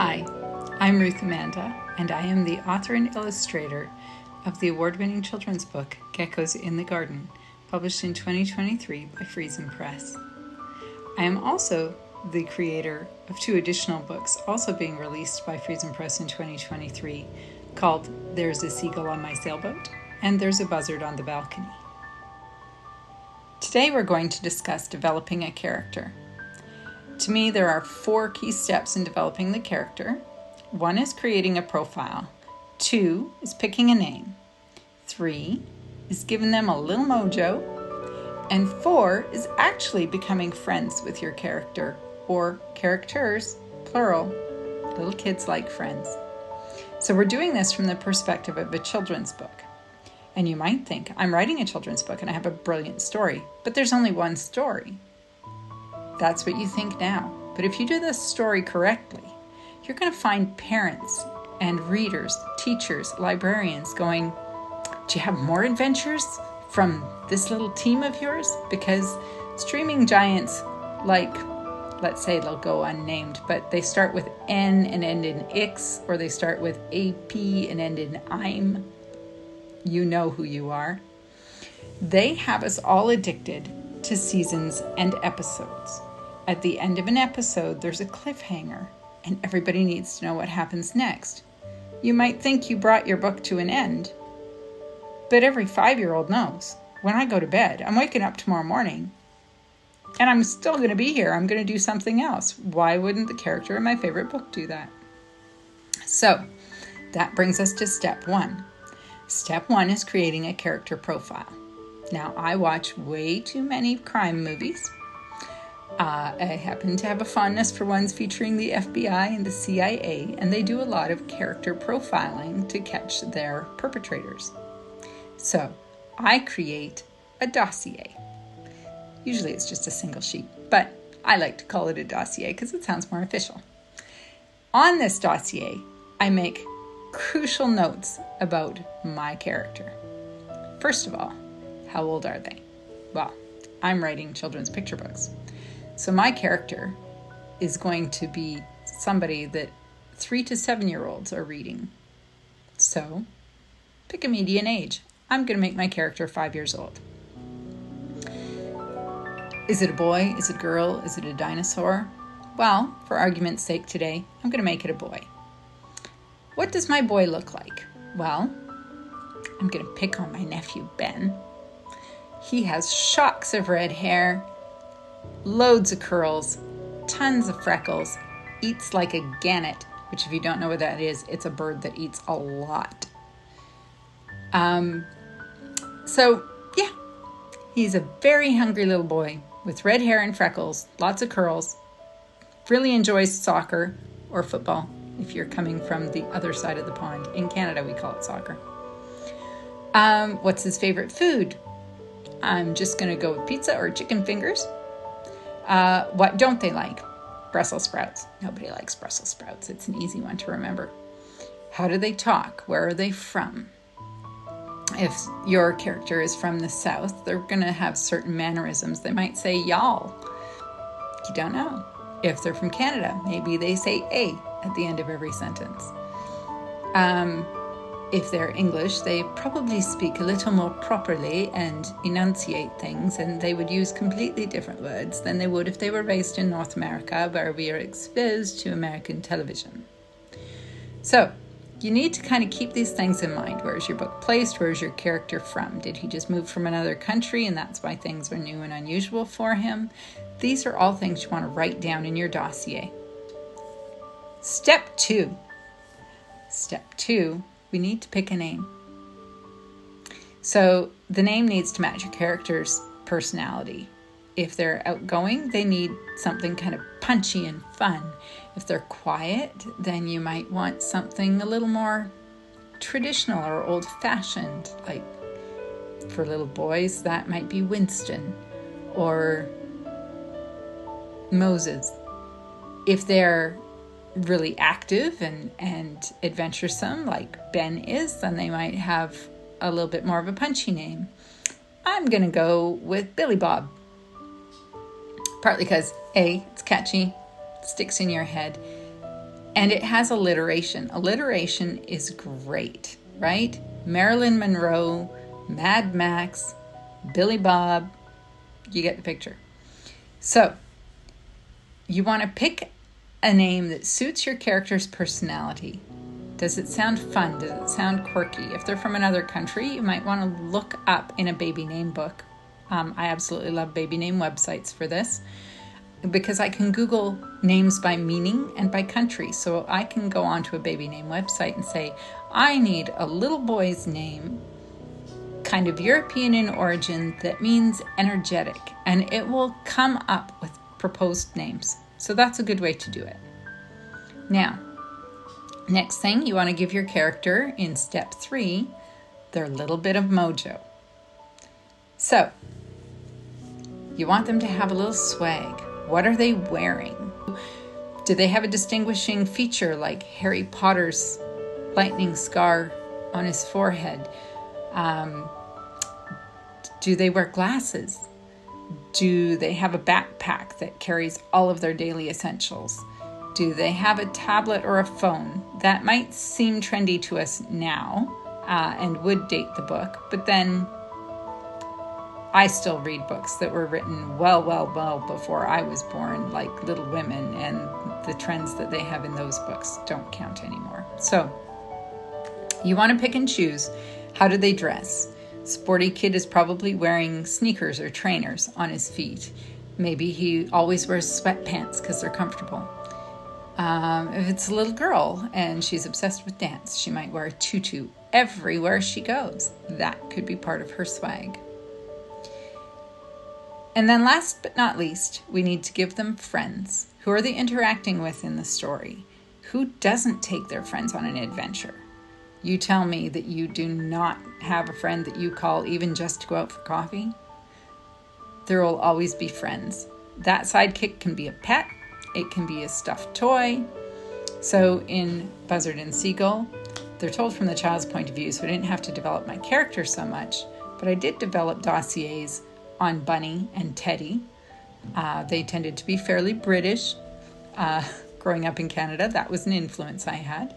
Hi, I'm Ruth Amanda, and I am the author and illustrator of the award-winning children's book, Geckos in the Garden, published in 2023 by Friesen Press. I am also the creator of two additional books, also being released by Friesen Press in 2023, called There's a Seagull on My Sailboat and There's a Buzzard on the Balcony. Today we're going to discuss developing a character. To me, there are 4 key steps in developing the character. 1 is creating a profile. 2 is picking a name. 3 is giving them a little mojo. And 4 is actually becoming friends with your character, or characters, plural. Little kids like friends. So we're doing this from the perspective of a children's book. And you might think, I'm writing a children's book and I have a brilliant story, but there's only one story. That's what you think now. But if you do this story correctly, you're going to find parents and readers, teachers, librarians going, do you have more adventures from this little team of yours? Because streaming giants like, let's say they'll go unnamed, but they start with N and end in X, or they start with AP and end in I'm. You know who you are. They have us all addicted to seasons and episodes. At the end of an episode, there's a cliffhanger, and everybody needs to know what happens next. You might think you brought your book to an end, but every 5-year-old knows. When I go to bed, I'm waking up tomorrow morning, and I'm still going to be here. I'm going to do something else. Why wouldn't the character in my favorite book do that? So, that brings us to step 1. Step 1 is creating a character profile. Now, I watch way too many crime movies. I happen to have a fondness for ones featuring the FBI and the CIA, and they do a lot of character profiling to catch their perpetrators. So, I create a dossier. Usually it's just a single sheet, but I like to call it a dossier because it sounds more official. On this dossier, I make crucial notes about my character. First of all, how old are they? Well, I'm writing children's picture books. So my character is going to be somebody that 3 to 7-year-olds are reading. So pick a median age. I'm going to make my character 5 years old. Is it a boy? Is it a girl? Is it a dinosaur? Well, for argument's sake today, I'm going to make it a boy. What does my boy look like? Well, I'm going to pick on my nephew, Ben. He has shocks of red hair, loads of curls, tons of freckles, eats like a gannet, which if you don't know what that is, it's a bird that eats a lot. He's a very hungry little boy with red hair and freckles, lots of curls, really enjoys soccer or football if you're coming from the other side of the pond. In Canada, we call it soccer. What's his favorite food? I'm just going to go with pizza or chicken fingers. What don't they like? Brussels sprouts. Nobody likes Brussels sprouts. It's an easy one to remember. How do they talk? Where are they from? If your character is from the South, they're going to have certain mannerisms. They might say y'all. You don't know. If they're from Canada, maybe they say a at the end of every sentence. If they're English, they probably speak a little more properly and enunciate things, and they would use completely different words than they would if they were raised in North America, where we are exposed to American television. So, you need to kind of keep these things in mind. Where is your book placed? Where is your character from? Did he just move from another country and that's why things are new and unusual for him? These are all things you want to write down in your dossier. Step 2. We need to pick a name. So the name needs to match your character's personality. If they're outgoing, they need something kind of punchy and fun. If they're quiet, then you might want something a little more traditional or old-fashioned. Like for little boys, that might be Winston or Moses. If they're really active and adventuresome like Ben is, then they might have a little bit more of a punchy name. I'm going to go with Billy Bob. Partly because A, it's catchy, sticks in your head. And it has alliteration. Alliteration is great, right? Marilyn Monroe, Mad Max, Billy Bob, you get the picture. So you want to pick a name that suits your character's personality. Does it sound fun? Does it sound quirky? If they're from another country, you might want to look up in a baby name book. I absolutely love baby name websites for this, because I can Google names by meaning and by country. So I can go onto a baby name website and say, I need a little boy's name, kind of European in origin, that means energetic. And it will come up with proposed names. So that's a good way to do it. Now, next thing, you want to give your character in step 3 their little bit of mojo. So you want them to have a little swag. What are they wearing? Do they have a distinguishing feature like Harry Potter's lightning scar on his forehead? Do they wear glasses? Do they have a backpack that carries all of their daily essentials? Do they have a tablet or a phone? That might seem trendy to us now and would date the book, but then I still read books that were written well before I was born, like Little Women, and the trends that they have in those books don't count anymore. So you want to pick and choose. How do they dress? Sporty kid is probably wearing sneakers or trainers on his feet. Maybe he always wears sweatpants because they're comfortable. If it's a little girl and she's obsessed with dance, she might wear a tutu everywhere she goes. That could be part of her swag. And then last but not least, we need to give them friends. Who are they interacting with in the story? Who doesn't take their friends on an adventure? You tell me that you do not have a friend that you call even just to go out for coffee. There will always be friends. That sidekick can be a pet. It can be a stuffed toy. So in Buzzard and Seagull, they're told from the child's point of view, so I didn't have to develop my character so much, but I did develop dossiers on Bunny and Teddy. They tended to be fairly British. Growing up in Canada, that was an influence I had.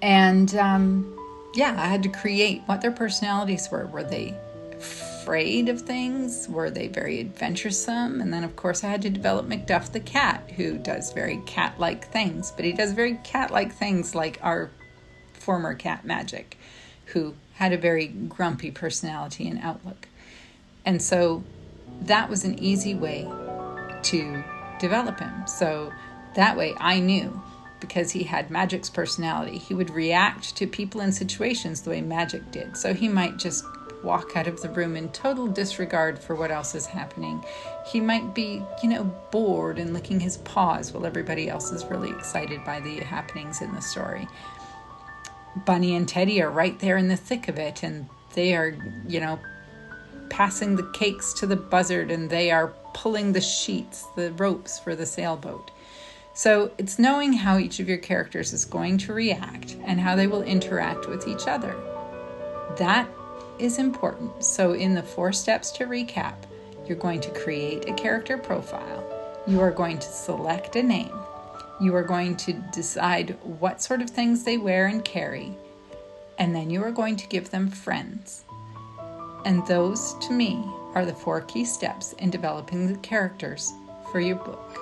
And I had to create what their personalities were. Were they afraid of things? Were they very adventuresome? And then, of course, I had to develop Macduff the cat, who does very cat-like things. But he does very cat-like things like our former cat Magic, who had a very grumpy personality and outlook. And so that was an easy way to develop him. So that way I knew, because he had Magic's personality, he would react to people and situations the way Magic did. So he might just walk out of the room in total disregard for what else is happening. He might be, bored and licking his paws while everybody else is really excited by the happenings in the story. Bunny and Teddy are right there in the thick of it, and they are, passing the cakes to the buzzard, and they are pulling the sheets, the ropes for the sailboat. So it's knowing how each of your characters is going to react and how they will interact with each other. That is important. So in the 4 steps to recap, you're going to create a character profile. You are going to select a name. You are going to decide what sort of things they wear and carry. And then you are going to give them friends. And those, to me, are the 4 key steps in developing the characters for your book.